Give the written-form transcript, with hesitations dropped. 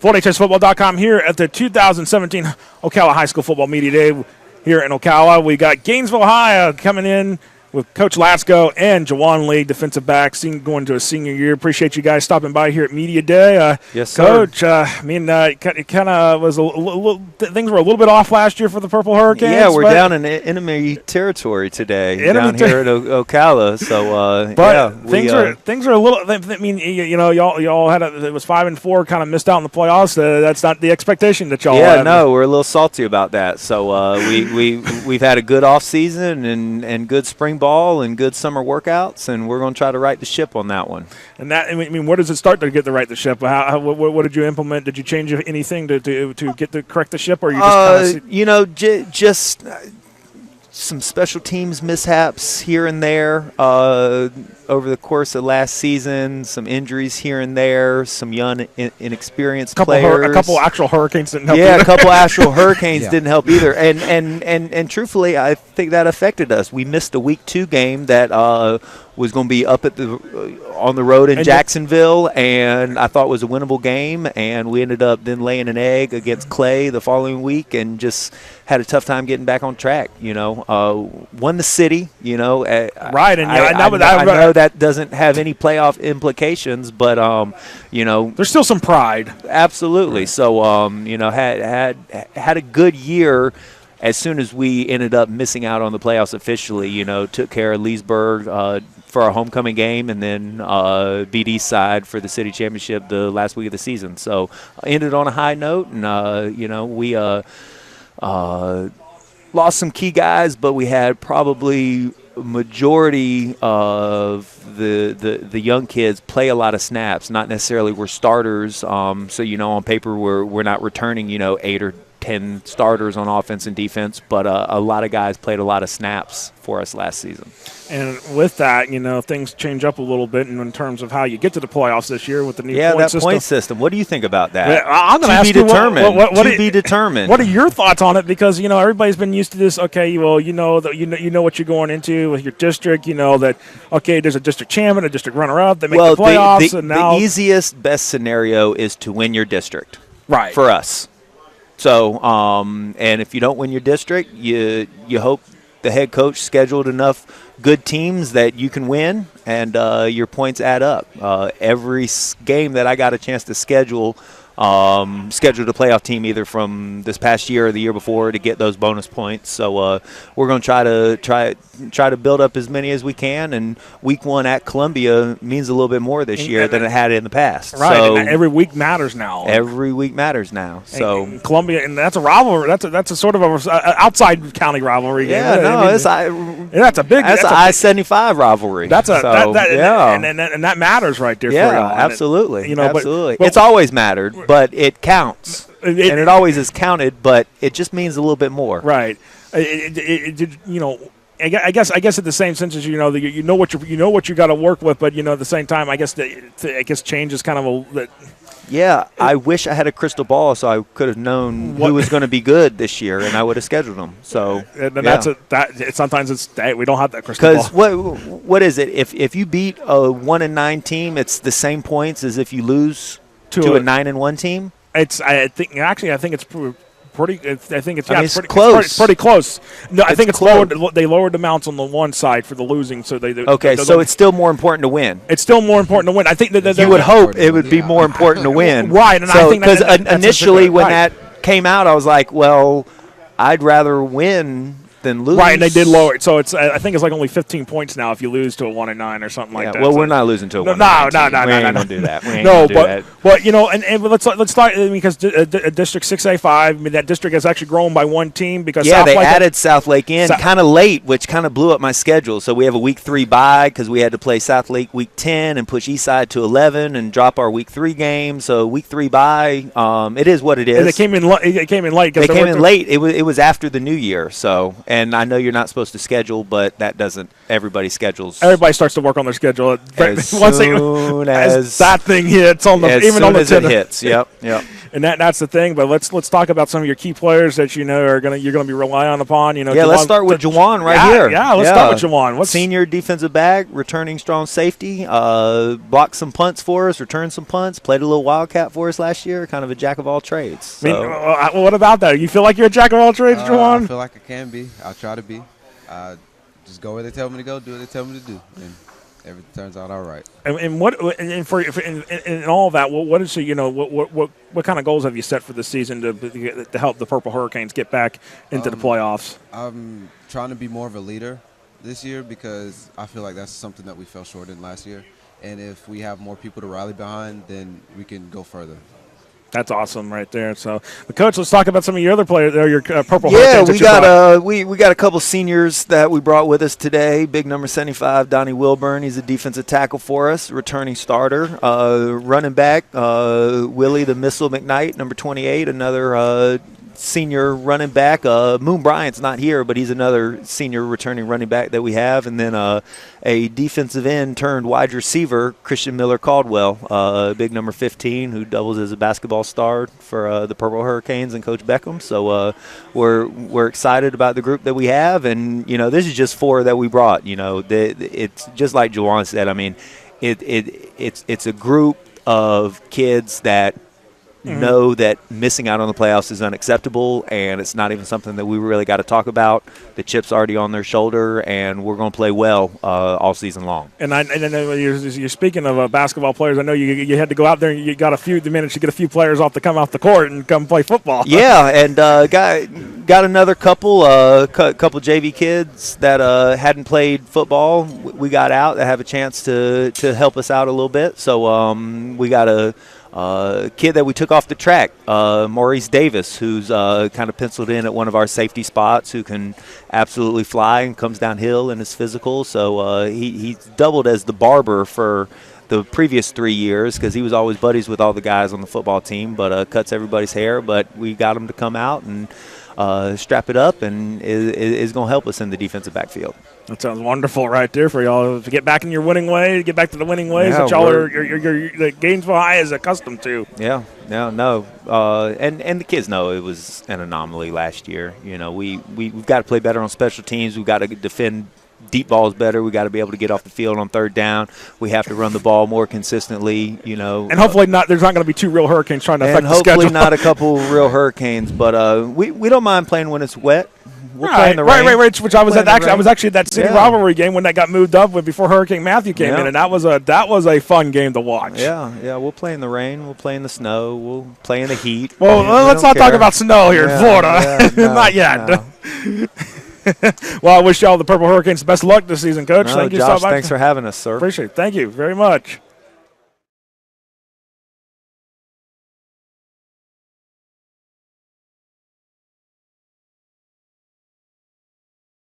FloydHSFootball.com here at the 2017 Ocala High School Football Media Day here in Ocala. We got Gainesville High coming in with Coach Lasco and Jawan Lee, defensive back, going to a senior year. Appreciate you guys stopping by here at Media Day. Yes, sir. Coach, it kind of was things were a little bit off last year for the Purple Hurricanes. Yeah, we're down in enemy territory today down here at Ocala. So, things are a little. I mean, y'all had it was 5-4, kind of missed out in the playoffs. That's not the expectation that y'all. Yeah, had. no, we're a little salty about that. So we've had a good off season and good spring ball and good summer workouts, and we're going to try to right the ship on that one. And that, I mean, where does it start to get the right the ship? What did you implement? Did you change anything to get to correct the ship, or you just just some special teams mishaps here and there over the course of last season, some injuries here and there, some young, inexperienced players. A couple actual hurricanes didn't help. Yeah, a couple actual hurricanes didn't help either. And truthfully, I think that affected us. We missed a Week 2 game that was going to be up at on the road in Jacksonville, and I thought was a winnable game, and we ended up then laying an egg against Clay the following week and just had a tough time getting back on track. Won the city, right, and I know that doesn't have any playoff implications, but there's still some pride. Absolutely. So had a good year. As soon as we ended up missing out on the playoffs officially, took care of Leesburg for our homecoming game, and then BD side for the city championship the last week of the season. So ended on a high note, and we lost some key guys, but we had probably majority of the young kids play a lot of snaps. Not necessarily we're starters. So on paper we're not returning 8 or 10 starters on offense and defense, but a lot of guys played a lot of snaps for us last season. And with that, things change up a little bit in terms of how you get to the playoffs this year with the new point system. What do you think about that? I'm going to ask you to be determined. What are your thoughts on it? Because everybody's been used to this. Okay, well, you know what you're going into with your district. That there's a district champion, a district runner-up. They make the playoffs, and now the easiest, best scenario is to win your district. Right. For us. So, and if you don't win your district, you hope the head coach scheduled enough good teams that you can win, and your points add up. Every game that I got a chance to scheduled a playoff team either from this past year or the year before to get those bonus points. So we're going to try to build up as many as we can. And Week 1 at Columbia means a little bit more this year than it had in the past. Right, so and every week matters now. Every week matters now. So and Columbia, and that's a rivalry. That's a sort of a outside county rivalry. Yeah, game. That's a big. That's an I-75 rivalry. That's a yeah, and that matters right there. Yeah, for absolutely. Absolutely. But it's always mattered. But it counts, and it always is counted. But it just means a little bit more, right? I guess at the same sense as you know what you got to work with, but at the same time, I guess change is kind of Yeah, I wish I had a crystal ball so I could have known who was going to be good this year, and I would have scheduled them. So sometimes we don't have that crystal ball. Because what is it? If you beat a 1-9 team, it's the same points as if you lose to a 9-1 team. I think it's pretty. It's close. It's pretty close. No, I think it's lowered. They lowered the amounts on the one side for the losing, so they. Okay, so it's still more important to win. It's still more important to win. I think that you would hope it would be more important to win, right? And I think because initially when that came out, I was like, well, I'd rather win than lose. Right, and they did lower it. So I think it's like only 15 points now if you lose to a 1-9 or something like that. Well, we're not losing to a 1-9. No. We ain't gonna do that. But and let's start because District 6A5. That district has actually grown by one team because they added South Lake in kind of late, which kind of blew up my schedule. So we have a Week 3 bye because we had to play South Lake Week 10 and push Eastside to 11 and drop our Week 3 game. So Week 3 bye. It is what it is. And it came in late. They came in late. It was after the New Year. So. And I know you're not supposed to schedule, but that doesn't. Everybody schedules. Everybody starts to work on their schedule as soon as that thing hits on the as even soon on the as it hits. Yep. and that's the thing. But let's talk about some of your key players that you're gonna be relying upon. Let's start with Jawan here. Yeah, let's start with Jawan. Senior defensive back, returning strong safety, blocked some punts for us, returned some punts, played a little wildcat for us last year. Kind of a jack of all trades. So. What about that? You feel like you're a jack of all trades, Jawan? I feel like I can be. I'll try to be. Just go where they tell me to go, do what they tell me to do, and everything turns out all right. And all of that, what is what kind of goals have you set for the season to help the Purple Hurricanes get back into the playoffs? I'm trying to be more of a leader this year because I feel like that's something that we fell short in last year. And if we have more people to rally behind, then we can go further. That's awesome right there. So, Coach, let's talk about some of your other players there, your Purple Hurricanes. Yeah, we got a couple seniors that we brought with us today. Big number 75, Donnie Wilburn. He's a defensive tackle for us, returning starter. Running back, Willie the Missile McKnight, number 28, another senior running back. Moon Bryant's not here, but he's another senior returning running back that we have. And then a defensive end turned wide receiver, Christian Miller Caldwell, big number 15, who doubles as a basketball star for the Purple Hurricanes and Coach Beckham. So we're excited about the group that we have. And, this is just 4 that we brought. It's just like Jawan said. I mean, it's a group of kids that know that missing out on the playoffs is unacceptable, and it's not even something that we really got to talk about. The chip's already on their shoulder, and we're going to play well all season long. And I know you're speaking of basketball players. I know you had to go out there and you managed to get a few players come off the court and come play football. Yeah, and got another couple JV kids that hadn't played football. We got out that have a chance to help us out a little bit. So we got a kid that we took off the track, Maurice Davis, who's kind of penciled in at one of our safety spots, who can absolutely fly and comes downhill and is physical. So he's doubled as the barber for the previous 3 years because he was always buddies with all the guys on the football team, but cuts everybody's hair. But we got him to come out and strap it up and is going to help us in the defensive backfield. That sounds wonderful right there for y'all to get back in your winning way, get back to the winning ways that y'all that Gainesville High is accustomed to. Yeah, no. And the kids know it was an anomaly last year. We've got to play better on special teams. We've got to defend deep balls better. We got to be able to get off the field on third down. We have to run the ball more consistently, And hopefully there's not going to be 2 real hurricanes trying to affect the schedule. And hopefully not a couple real hurricanes. But we don't mind playing when it's wet. We'll play in the rain. Right. Which I was actually at that city rivalry game when that got moved up before Hurricane Matthew came in, and that was a fun game to watch. Yeah. We'll play in the rain. We'll play in the snow. We'll play in the heat. Well, let's not talk about snow here in Florida. Not yet. No. Well, I wish y'all the Purple Hurricanes the best of luck this season, Coach. Thank you Josh, so much. Thanks for having us, sir. Appreciate it. Thank you very much.